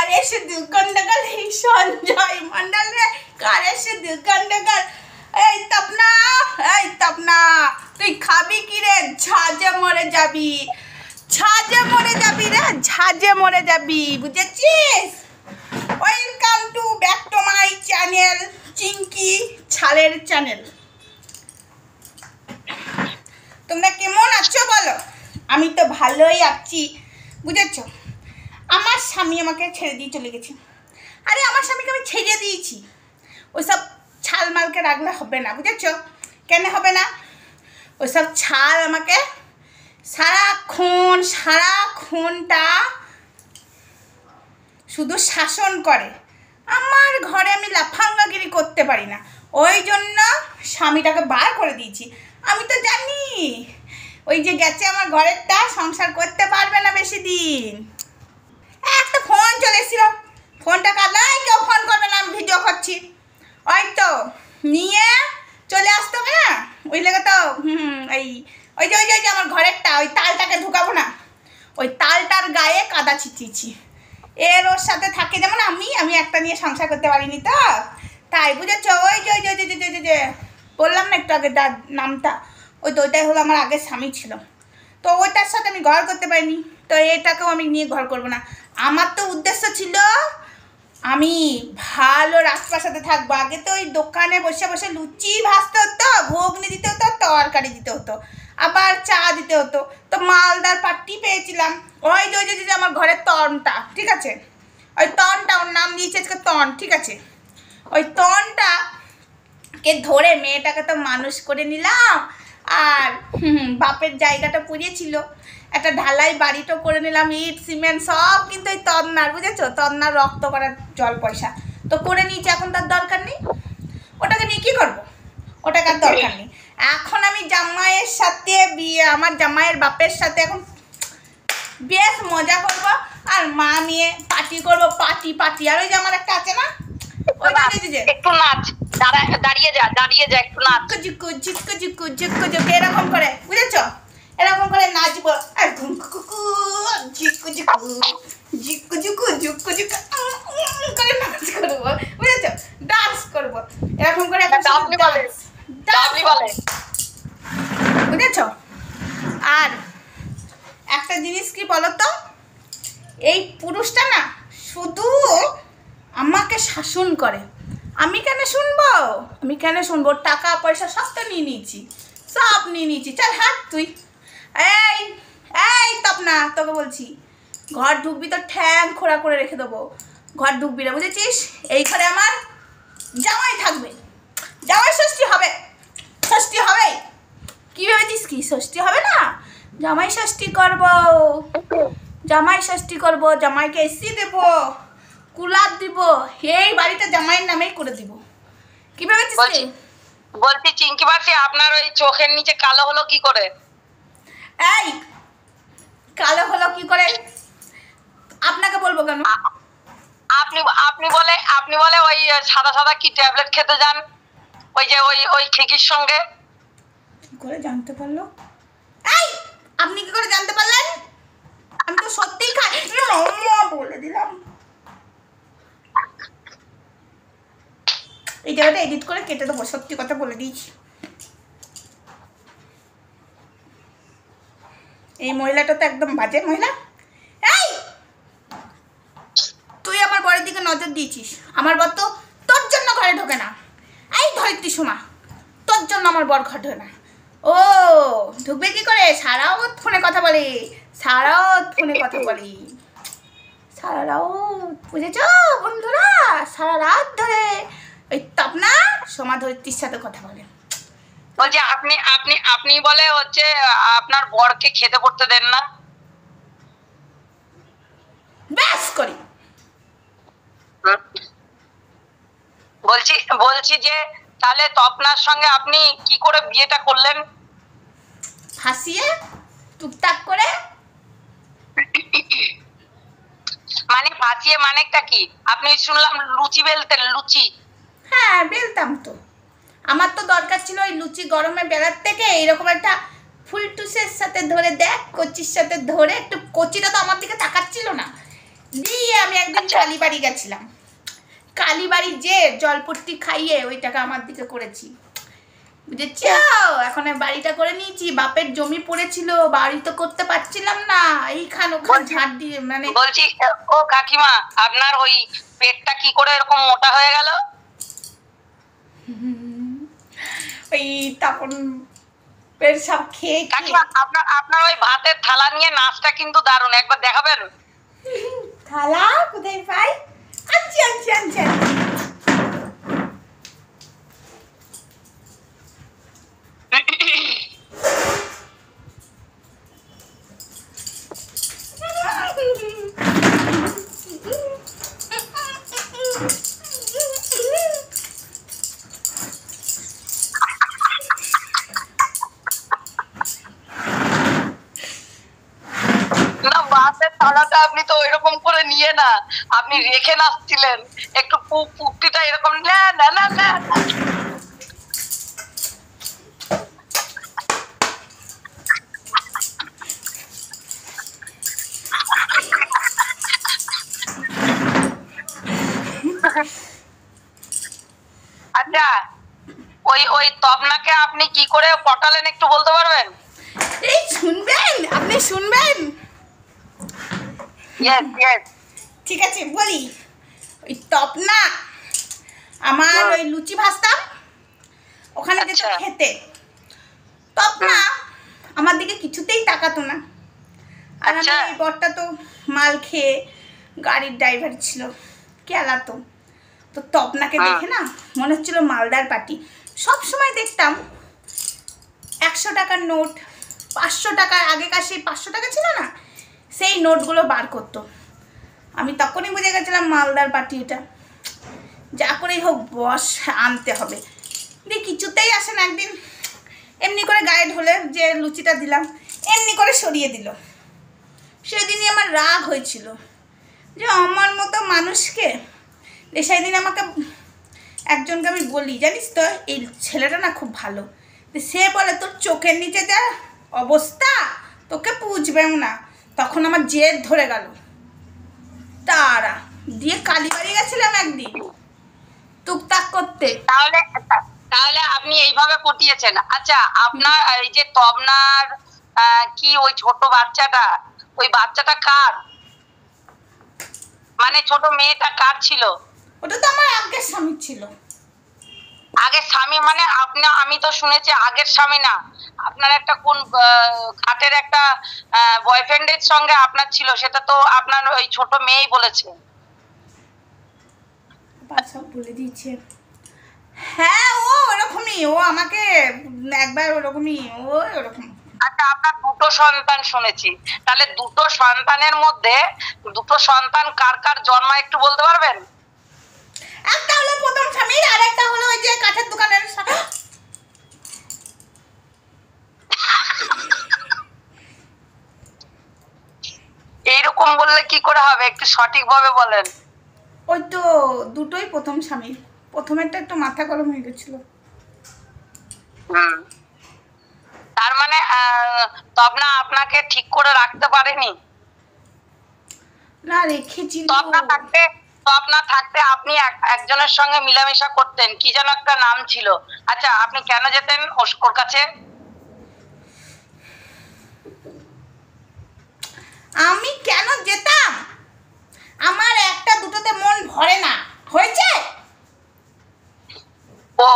কারে শুধু গন্ডগোল এই সঞ্জয় মন্ডল রে কারে শুধু গন্ডগোল এই তপনা তুই খাবি কি রে ঝাঁজে মরে যাবি রে ঝাঁজে মরে যাবি বুঝেছিস welcome to back to my channel চিঙ্কি ছালের চ্যানেল তোমরা কেমন আছো বলো আমি তো ভালোই আছি বুঝেছো আমার স্বামী আমাকে ছেড়ে দিয়ে চলে গেছে আরে আমার স্বামীকে আমি ছেড়ে দিয়েছি ওইসব ছালমালকে রাখলে হবে না বুঝেছো কেন হবে না ওইসব ছাল আমাকে সারাক্ষণটা শুধু শাসন করে আমার ঘরে আমি লাফাঙ্গাগিরি করতে পারি না ওই জন্য স্বামীটাকে বার করে দিয়েছি আমি তো জানি ওই যে গেছে আমার ঘরেরটা সংসার করতে পারবে না বেশি দিন একটা ফোন চলে এসেছিল ফোনটা কাটলাই কেউ ফোন করবে না আমি ভিডিও করছি ওই তো নিয়ে চলে আসতে হবে না ওই লেগে তো ওই যে আমার ঘরেরটা ওই তালটাকে ঢুকাবো না ওই তালটার গায়ে কাদা ছিটিয়েছি ওর সাথে থাকে যেমন আমি একটা নিয়ে সংসার করতে পারিনি তো তাই বুঝেছো ওই যে বললাম না একটু আগে তার নামটা ওইটাই হলো আমার আগের স্বামী ছিল তো ওইটার সাথে আমি ঘর করতে পারিনি তো এটাকেও আমি নিয়ে ঘর করবো না আমার তো উদ্দেশ্য ছিল আমি ভালো রাজপ্রাসাদে থাকবো আগে তো ওই দোকানে বসে বসে লুচি ভাজতে হতো ঘুগনি দিতে হতো তরকারি দিতে হতো আবার চা দিতে হতো তো মালদার পাট্টি পেয়েছিলাম ওই যে আমার ঘরের তনটা ঠিক আছে ওই তনটা ওর নাম দিয়েছে আজকে তন ঠিক আছে ওই তনটাকে ধরে মেয়েটাকে তো মানুষ করে নিলাম আর বাপের জায়গাটা পুড়িয়েছিল একটা ঢালাই বাড়িটা করে নিলাম ইট সিমেন্ট সব কিন্তু ওই তন্নার বুঝেছো তন্নার রক্ত করার জল পয়সা তো করে নিয়েছি এখন তার দরকার নেই ওটাকে নিয়ে কী করবো ওটাকে আর দরকার নেই এখন আমি জামাইয়ের সাথে আমার জামাইয়ের বাপের সাথে এখন বেশ মজা করবো আর মা নিয়ে পার্টি করবো পার্টি আর ওই যে আমার একটা আছে না একটু নাচ দাঁড়িয়ে যা একটু নাচ ঝুক্কু এরকম করে বুঝেছো এরকম করে নাচবো আর ঝুক্কু করে নাচ করবো বুঝেছো ডান্স করবো এরকম করে বুঝেছো আর একটা জিনিস কি বলতো এই পুরুষটা না শুধু আমাকে শাসন করে আমি কেন শুনবো টাকা পয়সা সব তো নিয়ে নিয়েছি চল হাট তুই এই তপনা তোকে বলছি ঘর ঢুকবি তো ঠ্যাং খোড়া করে রেখে দেবো ঘর ঢুকবি না বুঝেছিস এই ঘরে আমার জামাই থাকবে জামাই ষষ্ঠী হবে কি ভেবেছিস কি ষষ্ঠী হবে না জামাই ষষ্ঠী করবো জামাইকে এসি দেবো কুলার দিব এই বাড়িটা জামাইয়ের নামেই করে দিব কি ভেবেছিস বলছি চিঙ্কি মাসি আপনার ওই চোখের নিচে কালো হলো কি করে আপনাকে বলবো কেন আপনি বলে ওই সাদা কি ট্যাবলেট খেতে যান ওই যে ওই খিকির সঙ্গে কি করে জানতে পারলো আপনি কি করে জানতে পারলেন আমি তো সত্যিই খাই বলে দিলাম এই জায়গাটা এডিট করে কেটে দেবো সত্যি কথা বলে দিয়েছি এই মহিলাটা তো একদম বাজে মহিলা তুই আমার বরের দিকে নজর দিয়েছিস আমার বর তো তোর জন্য ঘরে ঢোকে না ধরিত্রী সোমা তোর জন্য আমার বর ঘর ঢোকে না ও ঢুকবে কি করে সারা রাত ফোনে কথা বলে সারা রাত বুঝেছ বন্ধুরা সারা রাত ধরে ওই তপনা সোমা ধরিত্রীর সাথে কথা বলে বলছি আপনি বলে হচ্ছে আপনার বরকে খেতে পড়তে দেন না ব্যাস করি বলছি যে তাহলে তপনার সঙ্গে আপনি কি করে বিয়েটা করলেন হাসিয়ে টুকটাক করে মানে ফাঁসিয়ে মানেটা কি আপনি শুনলাম লুচি বেলতেন লুচি হ্যাঁ বেলতাম তো আমার তো দরকার ছিল ওই লুচি গরমে বেলার থেকে এইরকম একটা ফুলটুসের সাথে ধরে দেখ কচির সাথে ধরে একটু কচিটা তো আমার দিকে তাকাচ্ছিল না দিয়ে আমি একদিন সেদিন কালীবাড়ি গেছিলাম, কালীবাড়ি যে জলপট্টি খাইয়ে ওই টাকা আমার দিকে করেছি, বুঝেছ? এখন বাড়িটা করে নিয়েছি, বাপের জমি পড়েছিল, বাড়ি তো করতে পারছিলাম না, এইখান ওখান ঝাড় দিয়ে মানে। বলছি ও কাকিমা, আপনার ওই পেটটা কি করে এরকম মোটা হয়ে গেল? ওই তখন সব খেয়ে কাকিমা আপনার ওই ভাতের থালা নিয়ে নাচটা কিন্তু দারুণ, একবার দেখাবেন? থালা কোথায় পাই? আনছি আনছি আনছি না, ভাতের থালাটা আপনি তো ওইরকম করে নিয়ে না, আপনি রেখে নাচছিলেন, একটু পুকটিটা এরকম না না না না। আচ্ছা, ওই তবনাকে আপনি কি করে পটালেন একটু বলতে পারবেন? এই শুনবেন, আপনি শুনবেন? ঠিক আছে বলি। ওই তপনা আমার ওই লুচি ভাজতাম ওখানে যেত খেতে, তপনা আমার দিকে কিছুতেই তাকাতো না। আর আমার এই বরটা তো মাল খেয়ে গাড়ির ড্রাইভার ছিল, কেলাতো। তো তপনাকে দেখে না মনে হচ্ছিল মালদার পার্টি। সব সময় দেখতাম 100 টাকার নোট, 500 টাকার, আগেকার সেই 500 টাকা ছিল না, সেই নোটগুলো বার করতো। আমি তখনই বুঝে গেছিলাম মালদার পার্টি এটা, যা করেই হোক বস আনতে হবে। দিয়ে কিছুতেই আসে না। একদিন এমনি করে গায়ে ঢলে যে লুচিটা দিলাম, এমনি করে সরিয়ে দিল। সেদিনই আমার রাগ হয়েছিল যে আমার মতো মানুষকে। সেই দিন আমাকে একজনকে আমি বলি, জানিস তো এই ছেলেটা না খুব ভালো। সে বলে তোর চোখের নিচে যা অবস্থা, তোকে পুজবেও না। তখন আমার জেদ ধরে গেল তারা দিয়ে কালীবাড়ি গেছিলাম একদিন টুকটাক করতে। তাহলে আপনি এইভাবে পটিয়েছেন। আচ্ছা, আপনার এই যে তবনার কি ওই ছোট বাচ্চাটা, ওই বাচ্চাটা কার? মানে ছোট মেয়েটা কার ছিল? ওটা তো আমার আগের স্বামী ছিল। আগের স্বামী মানে আমি তো শুনেছি আগের স্বামী না, আপনার একটা কোন ঘাটের একটা বয়ফ্রেন্ডের সঙ্গে আপনার ছিল, সেটা তো আপনার ওই ছোট মেয়েই বলেছে। সব বলে দিয়েছে। হ্যাঁ ও ওরকমই, ও আমাকে একবার ওরকমই, ও ওরকম। আচ্ছা, আপনার দুটো সন্তান শুনেছি, তাহলে দুটো সন্তানের মধ্যে দুটো সন্তান কার কার জন্ম একটু বলতে পারবেন? একটা হলো প্রথম স্বামীর, আর একটা হলো ওই যে কাঠের দোকানের। এইরকম বললে কি করে হবে, একটু সঠিকভাবে বলেন। ওই তো দুটোই প্রথম স্বামীর, প্রথমেরটা একটু মাথা গরম হয়ে গেছিল। তার মানে তবনা আপনাকে ঠিক করে রাখতে পারেনি? না রেখেছিল। তবনা থাকতে আপনি একজনের সঙ্গে মিলামিশা করতেন, কি যেন একটা নাম ছিল। আচ্ছা, আপনি কেন যেতেন ওর কাছে? আমি কেন যেতাম? আমার একটা দুটোতে মন ভরে না, হয়েছে? ও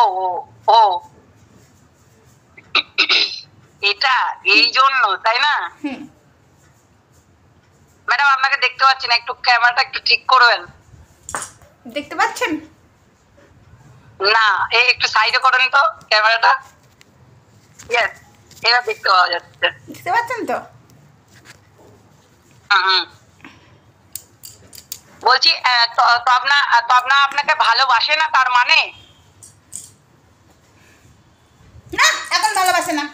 ও এটা এই জন্য, তাই না? ম্যাডাম আপনাকে দেখতে পাচ্ছি না, একটু ক্যামেরাটা একটু ঠিক করবেন। দেখতে পাচ্ছেন না, এই একটু সাইডে করেন তো ক্যামেরাটা। ইয়েস, এবার দেখতে পাওয়া যাচ্ছে। দেখতে পাচ্ছেন তো? বলছি তবনা আপনাকে ভালোবাসে না, তার মানে? না, এখন ভালোবাসে না।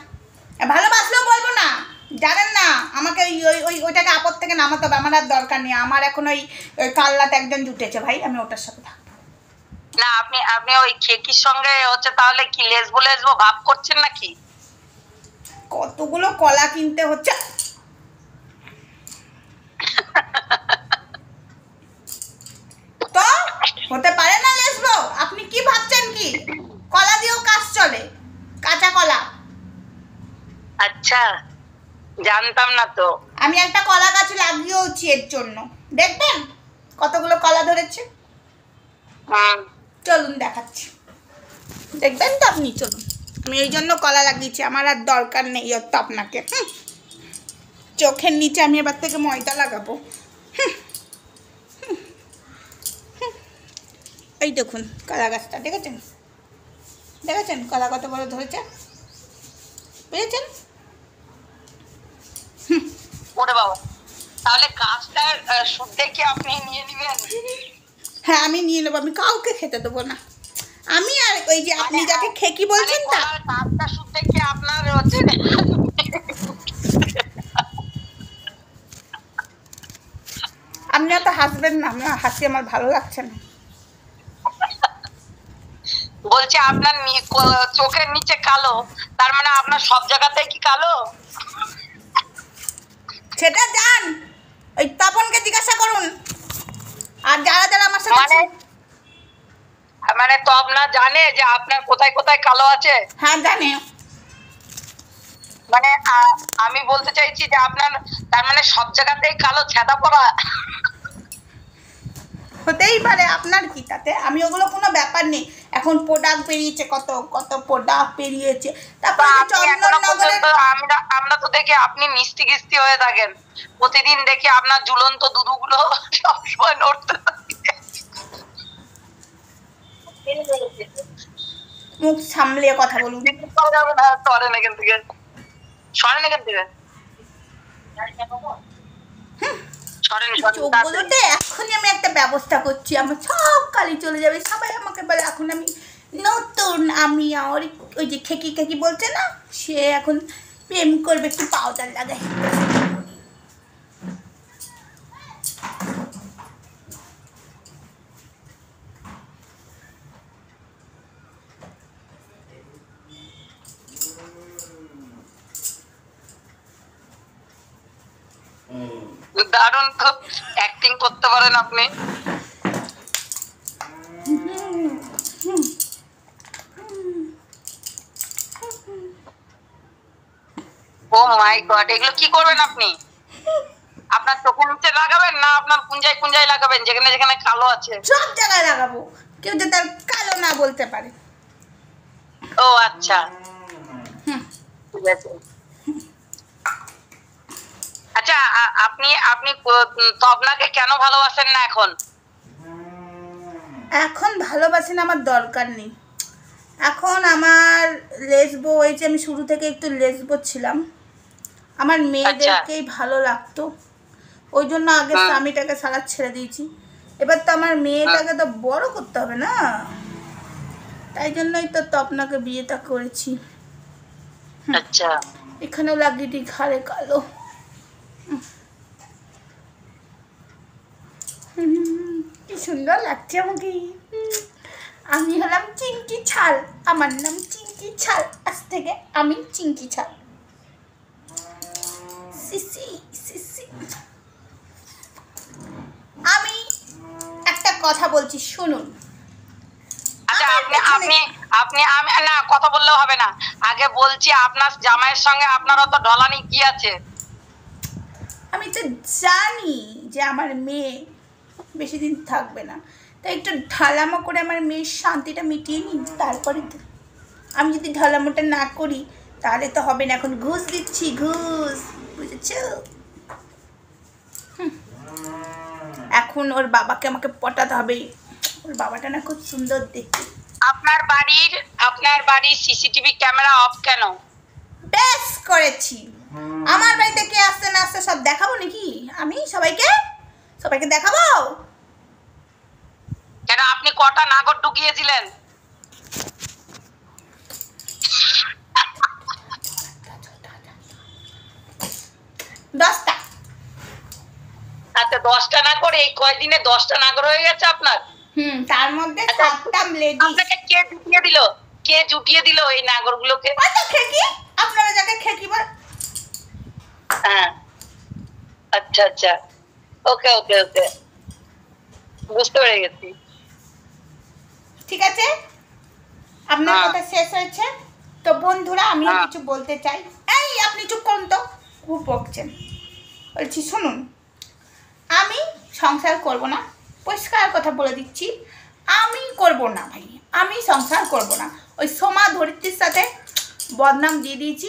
ভালোবাসলেও বলবো না, জানেন না আমাকে ওইটাকে আপদ থেকে নামাতে হবে। আমার আর দরকার নেই, আমার এখন ওই কাল্লাতে একজন জুটেছে ভাই, আমি ওটার সাথে থাকবো না। আপনি ওই খেকির সঙ্গে হচ্ছে তাহলে কি লেসবো ভাব করছেন নাকি? কতগুলো কলা কিনতে হচ্ছে। জানতাম না তো। আমি একটা কলা গাছ লাগিয়েওছি এর জন্য, দেখবেন কতগুলো কলা ধরেছে। চলুন দেখাচ্ছি, দেখবেন তো আপনি, চলুন। আমি এই জন্য কলা লাগিয়েছি, আমার আর দরকার নেই অত আপনাকে। চোখের নিচে আমি এবার থেকে ময়দা লাগাবো। এই দেখুন কলা গাছটা, দেখেছেন দেখেছেন কলা কত বড় ধরেছে, বুঝেছেন? ওরে বাবা, তাহলে গাছটার শুদ্ধে কি আপনি নিয়ে নেবেন? হ্যাঁ আমি নিয়ে নেবো, আমি কাউকে খেতে দেবো না। আমি আর ওই যে আপনি যাকে খেকি বলছেন তা, গাছটা শুদ্ধে কি আপনার হচ্ছে? আপনি তো হাসবেন না, আপনার হাসি আমার ভালো লাগছে না। বলছে আপনার চোখের নিচে কালো, তার মানে আপনার সব জায়গাতে কি কালো? সেটা জান, ওই তপনকে জিজ্ঞাসা করুন। আর যারা যারা আমার সাথে, মানে তো আপনার জানে যে আপনার কোথায় কোথায় কালো আছে? হ্যাঁ জানে। মানে আমি বলতে চাইছি যে আপনার তার মানে সব জায়গাতেই কালো ছেদা পড়া। হতেই পারে, আপনার কি তাতে? আমি ওগুলো কোনো ব্যাপার নেই। এখন প্রোডাক্ট বেরিয়েছে, কত কত প্রোডাক্ট বেরিয়েছে। তারপরে আমরা তো দেখি আপনি মিষ্টি কিস্তি হয়ে থাকেন, প্রতিদিন দেখি আপনার ঝুলন্ত দুধুগুলো সবসময় নড়তে থাকে। মুখ সামলিয়ে কথা বলুন। সরেন এখান থেকে, সরেন এখান থেকে। চোখগুলোতে এখনই আমি একটা ব্যবস্থা করছি, আমার সব কালি চলে যাবে। সবাই আমাকে বলে এখন আমি নতুন, আমি আর ওই যে খেকি খেকি বলছে না, সে এখন প্রেম করবে, একটু পাউডার লাগাই। দারুণ তো অ্যাক্টিং করতে পারেন আপনি। ও মাই গড, এগুলো কি করবেন আপনি? আপনার চোখের নিচে লাগাবেন না আপনার কুঞ্জায় কুঞ্জায় লাগাবেন, যেখানে যেখানে কালো আছে? সব জায়গায় লাগাবো, কেউ যাতে তার কালো না বলতে পারে। ও আচ্ছা, ঠিক আছে। আচ্ছা, আপনি আপনি তবলাকে কেন ভালোবাসেন না এখন? এখন ভালোবাসেন আমার দরকার নেই। এখন আমার লেসবো হয়েছে, আমি শুরু থেকে একটু লেসবো ছিলাম, আমার মেয়েদেরকেই ভালো লাগতো, ওই জন্য আগে স্বামীটাকে সারা ছেড়ে দিয়েছি। এবার তো আমার মেয়েটাকে তো বড় করতে হবে না, তাই জন্যই তো আপনাকে বিয়েটা করেছি। আচ্ছা, এখানেও লাগিয়ে দিই ঘাড়ে কালো। কি সুন্দর লাগছে আমাকে। আমি হলাম চিংকি ছাল, আমার নাম চিংকি ছাল, আজ থেকে আমি চিংকি ছাল। CC CC. আমি একটা কথা বলছি শুনুন। আচ্ছা, আপনি আমি না কথা বললেও হবে না, আগে বলছি আপনার জামাইয়ের সঙ্গে আপনার অত ঢলানি কি আছে? আমি তো জানি যে আমার মেয়ে বেশি দিন থাকবে না, তাই একটু ঢালামো করে আমার মেয়ের শান্তিটা মিটিয়ে নিই, তারপরে তো। আমি যদি ঢালামোটা না করি তাহলে তো হবে না। এখন ঘুষ দিচ্ছি, ঘুষ, বুঝেছ? এখন ওর বাবাকে আমাকে পটাতে হবে, ওর বাবাটা না খুব সুন্দর দেখতে। আপনার বাড়ির সিসিটিভি ক্যামেরা অফ কেন? বেশ করেছি, আমার বাড়িতে কে আসছে না আসছে সব দেখাবো নাকি আমি? সবাইকে দেখাবো কেন? আপনি কটা নাগর ঢুকিয়েছিলেন? দশটা। আচ্ছা, 10টা নাগর এই কয়দিনে 10টা নাগর হয়ে গেছে আপনার? তার মধ্যে 7টা লেডি। আপনাকে কে জুটিয়ে দিল? কে জুটিয়ে দিল এই নাগরগুলোকে? আচ্ছা খেকি, আপনারা যাকে খেকি বল। হ্যাঁ, আচ্ছা আচ্ছা, ওকে ওকে ওকে, বুঝতে পেরে গেছি। ঠিক আছে, আপনার কথা শেষ হয়েছে তো বন্ধুরা, আমিও কিছু বলতে চাই। এই আপনি চুপ করুন তো, খুব বকছেন। বলছি শুনুন, আমি সংসার করব না, পরিষ্কার কথা বলে দিচ্ছি, আমি করব না ভাই, আমি সংসার করব না। ওই সোমা ধরিত্রীর সাথে বদনাম দিয়ে দিয়েছি,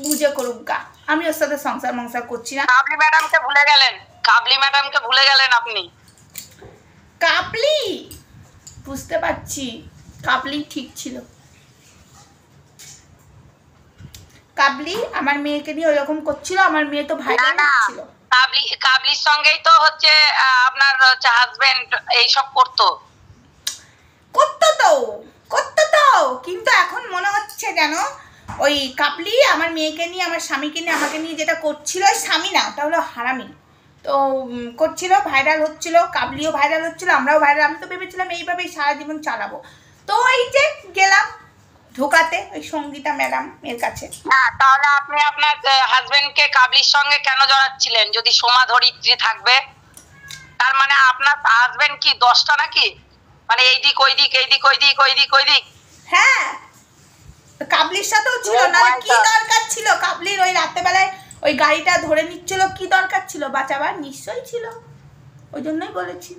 বুঝে করুক গা, আমি ওর সাথে সংসার করছি না। কাবলি ম্যাডামকে ভুলে গেলেন, কাবলি ম্যাডামকে ভুলে গেলেন আপনি। কাবলি, বুঝতে পারছি, কাবলি ঠিক ছিল। কাবলি আমার মেয়েকে নিয়ে ওইরকম করছিল, আমার মেয়ে তো ভাই ছিল। কাবলির সঙ্গেই তো হচ্ছে আপনার হচ্ছে হাজবেন্ড এইসব করতো তো, কিন্তু এখন মনে হচ্ছে যেন ওই কাবলি আমার মেয়েকে নিয়ে, আমার স্বামীকে নিয়ে, আমাকে নিয়ে যেটা করছিল, ওই স্বামী না, ওটা হলো হারামি। তো করছিল, ভাইরাল হচ্ছিল, কাবলিও ভাইরাল হচ্ছিল, আমরাও ভাইরাল। আমি তো ভেবেছিলাম এইভাবেই সারা জীবন চালাবো। তো এই যে গেলাম ঢোকাতে ওই সঙ্গীতা ম্যাডাম এর কাছে। হ্যাঁ, তাহলে আপনি আপনার হাজবেন্ডকে কাবলির সঙ্গে কেন জড়াচ্ছিলেন যদি সোমা ধরিত্রী থাকবে? তার মানে আপনার হাজবেন্ড কি 10টা নাকি? মানে এইদিক ওইদিক, এইদিক ওইদিক, ওইদিক ওইদিক। হ্যাঁ, কাবলির সাথেও ছিল না, কি দরকার ছিল কাবলির ওই রাত্রেবেলায় ওই গাড়িটা ধরে নিচ্ছিল, কি দরকার ছিল বাঁচাবার? নিশ্চয়ই ছিল, ওই জন্যই বলেছি।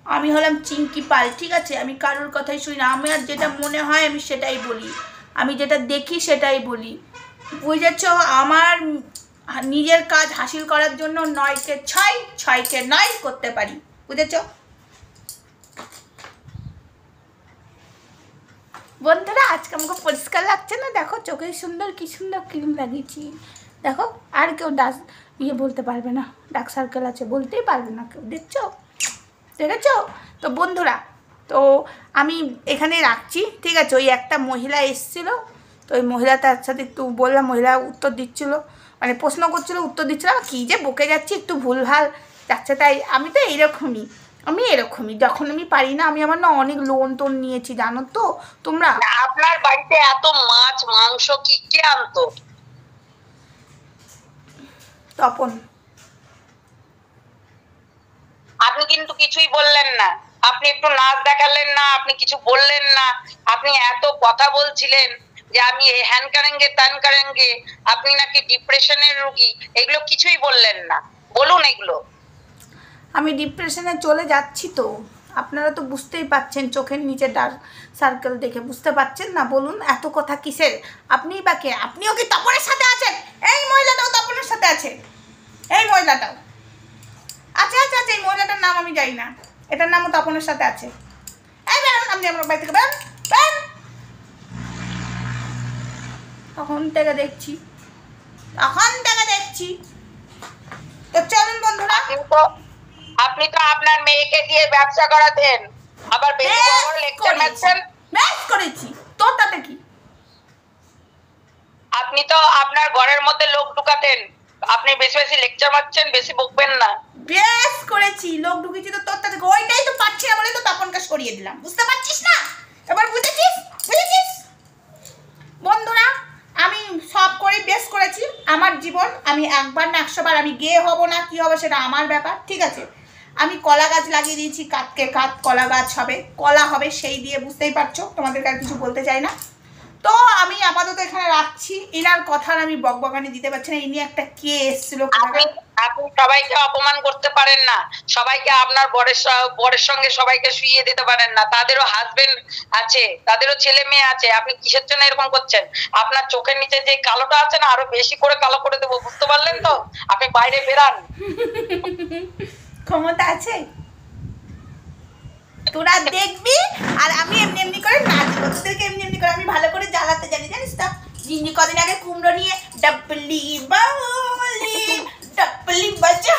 আমি হলাম চিঙ্কি পাল, ঠিক আছে? আমি কারোর কথাই শুনি না, আমার যেটা মনে হয় আমি সেটাই বলি, আমি যেটা দেখি সেটাই বলি, বুঝেছ? আমার নিজের কাজ হাসিল করার জন্য 9কে 6, 6কে 9 করতে পারি, বুঝেছ? বন্ধুরা, আজকে আমাকে পরিষ্কার লাগছে না? দেখো চোখে সুন্দর, কি সুন্দর ক্রিম লাগিয়েছি, দেখো। আর কেউ বলতে পারবে না, ডার্ক সার্কেল আছে বলতেই পারবে না কেউ, দেখছো? দেখেছো তো বন্ধুরা? তো আমি এখানে রাখছি, ঠিক আছে? ওই একটা মহিলা এসেছিলো, তো ওই মহিলাটার সাথে একটু বললাম, মহিলা উত্তর দিচ্ছিলো, মানে প্রশ্ন করছিলো, উত্তর দিচ্ছিলাম, কী যে বকে যাচ্ছি, একটু ভুলভাল যাচ্ছে। তাই আমি তো এরকমই যখন আমি পারি না, আমি আমার না অনেক লোন টোন নিয়েছি, জানো তো তোমরা। আপনার বাড়িতে এত মাছ মাংস কি কে আনতো? তপন। আপনি কিন্তু কিছুই বললেন না, আপনি একটু নাচ দেখালেন না, আপনি কিছু বললেন না। আপনি এত কথা বলছিলেন যে আমি হ্যান করেঙ্গে ত্যান করেঙ্গে, আপনি নাকি ডিপ্রেশনের রোগী, এগুলো কিছুই বললেন না। বলুন এগুলো। আমি ডিপ্রেশনে চলে যাচ্ছি তো, আপনারা তো বুঝতেই পাচ্ছেন, চোখের নিচে ডার্ক সার্কেল দেখে বুঝতে পাচ্ছেন না? বলুন এত কথা কিসের? আপনিই বা কে? আপনিও কি তপনের সাথে আছেন? এই মহিলাটাও তপনের সাথে আছে, এই মহিলাটাও আচ্ছা, এই মহিলাটার নাম আমি জানি না, এটার নামও তপনের সাথে আছে। এই বেরোন, আপনি আমার বাড়ি থেকে বেরোন। তখন থেকে দেখছি, তো চলুন বন্ধুরা। আপনি তো আপনার মেয়েকে দিয়ে ব্যবসা করাতেন, আবার বেশি বড় লেকচার মারছেন। বেশ করেছি, তোর তাতে কি? আপনি তো আপনার ঘরের মধ্যে লোক ঢুকাতেন, আপনি বেশি বেশি লেকচার মারছেন, বেশি বকবেন না। বেশ করেছি, লোক ঢুকেছি তো তোর তাতে, ওইটাই তো পাচ্ছি না বলে তো তপনকে সরিয়ে দিলাম, বুঝতে পারছিস না? এবার বুঝেছিস? বন্ধুরা, আমি সব করে বেশ করেছি, আমার জীবন, আমি একবার না 100 বার আমি গে হব না কি হবে সেটা আমার ব্যাপার, ঠিক আছে? আমি কলা গাছ লাগিয়ে দিয়েছি, কাতকে কাত কলা গাছ হবে, কলা হবে সেই দিয়ে, বুঝতেই পারছো, তোমাদেরকে আর কিছু বলতে চাই না। তো আমি আপাতত এখানে রাখছি, এনার কথার আমি বকবকানি দিতে পারছি না। ইনি একটা কে এসেছিল, আপনি সবাইকে অপমান করতে পারেন না, সবাইকে আপনার বরের সঙ্গে সবাইকে শুইয়ে দিতে পারেন না, তাদেরও হাজবেন্ড আছে, তাদেরও ছেলে মেয়ে আছে। আপনি কিসের জন্য এরকম করছেন? আপনার চোখের নিচে যে কালোটা আছে না, আরো বেশি করে কালো করে দেবো, বুঝতে পারলেন তো? আপনি বাইরে বেরান। ক্ষমতা আছে, তোরা দেখবি, আর আমি এমনি এমনি করে নাচবো, তোদেরকে এমনি করে আমি ভালো করে জ্বালাতে জানি, জানিস তো? যিনি কদিন আগে কুমড়ো নিয়ে ডাবলি বাউলি ডাবলি বাজা,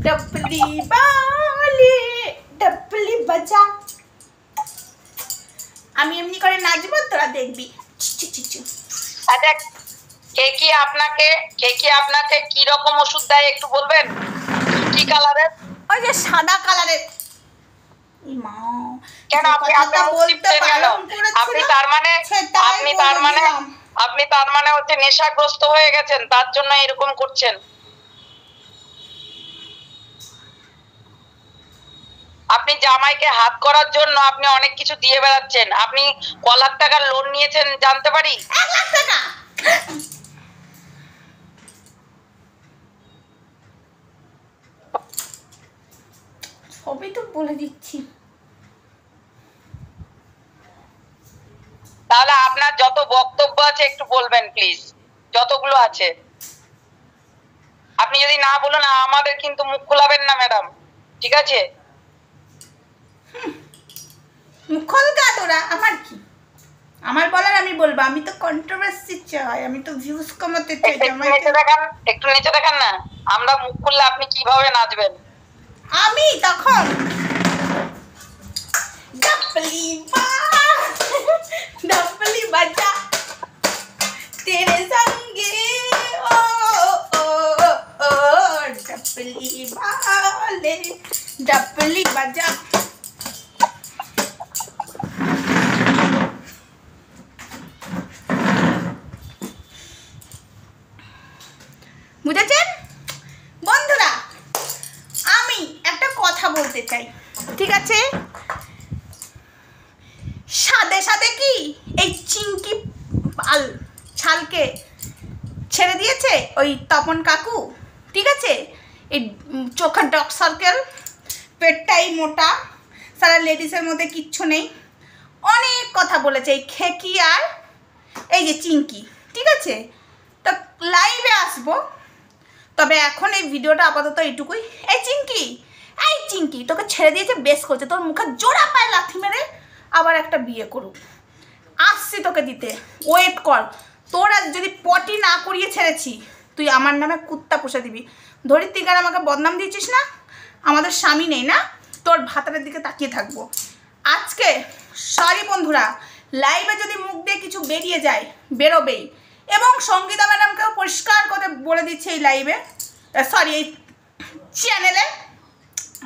ডাবলি বাউলি ডাবলি বাজা, আমি এমনি করে নাচবো, তোরা দেখবি। আচ্ছা, কে কি আপনাকে কি রকম ওষুধ দেয় একটু বলবেন? কি কালারের? ওই যে সাদা কালারের। কেন আপনি তার মানে হচ্ছে নেশাগ্রস্ত হয়ে গেছেন, তার জন্য এরকম করছেন। আপনি জামাইকে হাত করার জন্য আপনি অনেক কিছু দিয়ে বেড়াচ্ছেন। আপনি ক লাখ টাকার লোন নিয়েছেন জানতে পারি? 1 লাখ টাকা। সবই তো বলে দিচ্ছি। তাহলে আপনার যত বক্তব্য আছে একটু বলবেন প্লিজ, যতগুলো আছে। আপনি যদি না বলুন আমাদের কিন্তু মুখ খোলাবেন না ম্যাডাম, ঠিক আছে? মুখ খোলকা তোরা, আমার কি? আমার বলার আমি বলবো, আমি তো কন্ট্রোভার্সি চাই, আমি তো ভিউজ কমাতে চাই। একটু নিচে দেখান না, আমরা মুখ খুললে আপনি কিভাবে নাচবেন? আমি তখন डपली बजा तेरे संगे ओ ओ ओ डपली वाले डपली बजा। বুঝেছেন বন্ধুরা? আমি একটা কথা বলতে চাই, ঠিক আছে? সাথে সাথে কি এই চিংকি পাল ছালকে ছেড়ে দিয়েছে ওই তপন কাকু, ঠিক আছে? এই চোখের ডক সার্কেল, পেটটাই মোটা, সারা লেডিসের মধ্যে কিচ্ছু নেই, অনেক কথা বলেছে এই খেকি আর এই যে চিংকি, ঠিক আছে? তো লাইভে আসবো, তবে এখন এই ভিডিওটা আপাতত এইটুকুই। এই চিংকি তোকে ছেড়ে দিয়েছে, বেশ করছে, তোর মুখে জোড়া পায় লাথি মেরে আবার একটা বিয়ে করুক, আসছি তোকে দিতে, ওয়েট কর। তোরা যদি পটি না করিয়ে ছেড়েছি, তুই আমার নামে কুত্তা পুষে দিবি। ধরিত্রীকার আমাকে বদনাম দিয়েছিস না, আমাদের স্বামী নেই না, তোর ভাতারের দিকে তাকিয়ে থাকবো। আজকে সরি বন্ধুরা, লাইভে যদি মুখ দিয়ে কিছু বেরিয়ে যায়, বেরোবেই। এবং সঙ্গীতা ম্যাডামকেও পরিষ্কার করে বলে দিচ্ছে এই লাইভে, সরি এই চ্যানেলে,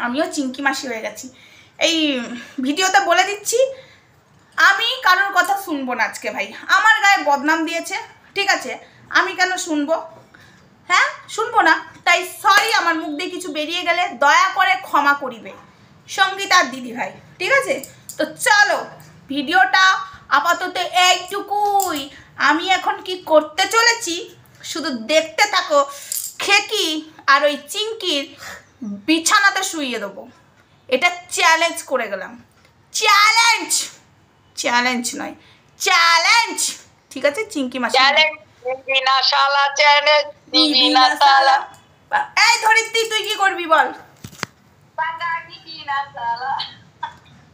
আমিও চিংকি মাসি হয়ে গেছি, এই ভিডিওতে বলে দিচ্ছি, আমি কারোর কথা শুনবো না আজকে ভাই। আমার গায়ে বদনাম দিয়েছে, ঠিক আছে? আমি কেন শুনবো? হ্যাঁ, শুনবো না। তাই সরি, আমার মুখ দিয়ে কিছু বেরিয়ে গেলে দয়া করে ক্ষমা করিবে সঙ্গীতা আর দিদি ভাই, ঠিক আছে? তো চলো, ভিডিওটা আপাতত এইটুকুই। আমি এখন কি করতে চলেছি শুধু দেখতে থাকো। খেকি আর ওই চিংকির বিছানাতে শুইয়ে দেবো, এটা চ্যালেঞ্জ করে গেলাম। চ্যালেঞ্জ নয়, চ্যালেঞ্জ, ঠিক আছে? চিংকি মাসি এই ধরিত্রী তুই কি করবি বল?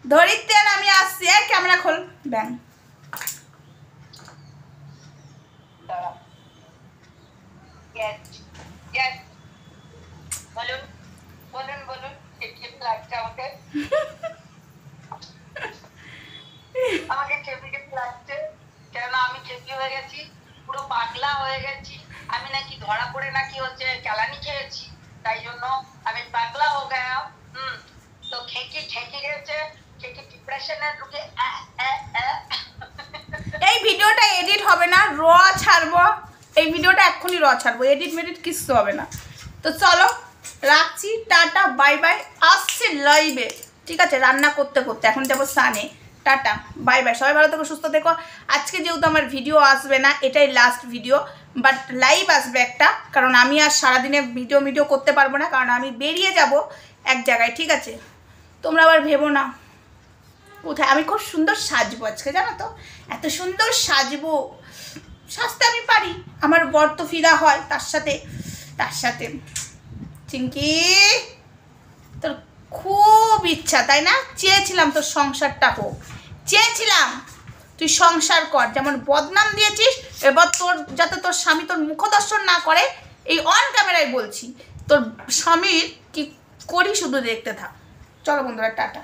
ধরিত্রী আর আমি আসছি, ক্যামেরা খোল, ব্যাং। বলুন বলুন বলুন, লাগছে আমাকে, আমাকে খেপি খেপি লাগছে, কেন আমি খেপি হয়ে গেছি, পুরো পাগলা হয়ে গেছি। আমি নাকি ধরা পড়ে নাকি হচ্ছে কেলানি খেয়েছি, তাই জন্য আমি পাগলা হয়ে গেয়া। তো খেকি গেছে, খেকি ডিপ্রেশনে ঢুকে। এই ভিডিওটা এডিট হবে না, র ছাড়বো। এই ভিডিওটা এক্ষুনি র ছাড়বো, এডিট মেডিট কিছু হবে না। তো চলো রাখছি, টাটা বাই বাই, আসছে লাইভে, ঠিক আছে? রান্না করতে করতে এখন যাবো সানে। টাটা বাই বাই, সবাই ভালো থেকো, সুস্থ থেকো। আজকে যেহেতু আমার ভিডিও আসবে না, এটাই লাস্ট ভিডিও, বাট লাইভ আসবে একটা, কারণ আমি আর সারাদিনে ভিডিও করতে পারবো না, কারণ আমি বেরিয়ে যাব এক জায়গায়, ঠিক আছে? তোমরা আবার ভেবো না কোথায়। আমি খুব সুন্দর সাজবো আজকে, জানো তো? এত সুন্দর সাজবো, সাজতে আমি পারি, আমার বর তো ফিদা হয় তার সাথে। চিংকি, তোর খুব ইচ্ছা তাই না? চেয়েছিলাম তোর সংসারটা হোক, চেয়েছিলাম তুই সংসার কর, যেমন বদনাম দিয়েছিস, এবার তোর যাতে তোর স্বামী তোর মুখদর্শন না করে, এই অন ক্যামেরায় বলছি, তোর স্বামীর কি করি শুধু দেখতে থাক। চলো বন্ধুরা, টাটা।